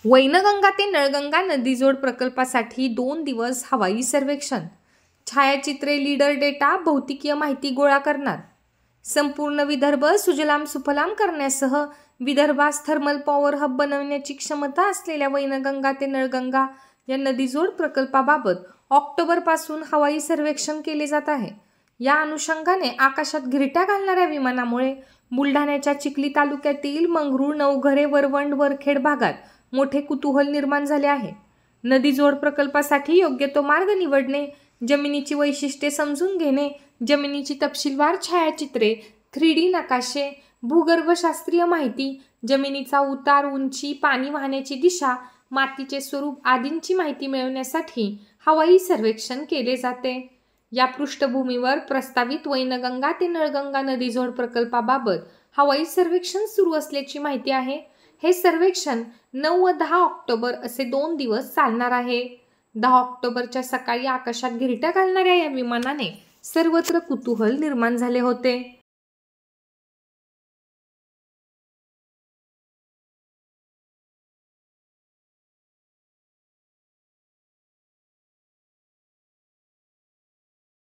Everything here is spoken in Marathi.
वैनगंगा ते नळगंगा नदीजोड प्रकल्पासाठी 2 दिवस हवाई सर्वेक्षण. छायाचित्रे, लीडर डेटा, भौतिकीय माहिती गोळा करणार. संपूर्ण विदर्भ सुजलाम सुफलाम करण्यासह विदर्भास थर्मल पॉवर हब बनवण्याची क्षमता असलेल्या वैनगंगा ते नळगंगा या नदीजोड प्रकल्पाबाबत ऑक्टोबरपासून हवाई सर्वेक्षण केले जात आहे. या अनुषंगाने आकाशात घिरट्या घालणाऱ्या विमानामुळे बुलढाण्याच्या चिखली तालुक्यातील मंगरूळ, नवघरे, वरवंड, वरखेड भागात मोठे कुतूहल निर्माण झाले आहे. नदीजोड प्रकल्पासाठी योग्य तो मार्ग निवडणे, जमिनीची वैशिष्ट्ये समजून घेणे, जमिनीची तपशीलवार छायाचित्रे, 3D नकाशे, भूगर्भशास्त्रीय माहिती, जमिनीचा उतार, उंची, पाणी वाहण्याची दिशा, मातीचे स्वरूप आदींची माहिती मिळवण्यासाठी हवाई सर्वेक्षण केले जाते. या पृष्ठभूमीवर प्रस्तावित वैनगंगा ते नळगंगा नदीजोड प्रकल्पाबाबत हवाई सर्वेक्षण सुरू असल्याची माहिती आहे. हे सर्वेक्षण 9 व 10 ऑक्टोबर असे 2 दिवस चालणार आहे. 10 ऑक्टोबरच्या सकाळी आकाशात घिरट्या घालणाऱ्या या विमानाने सर्वत्र कुतूहल निर्माण झाले होते.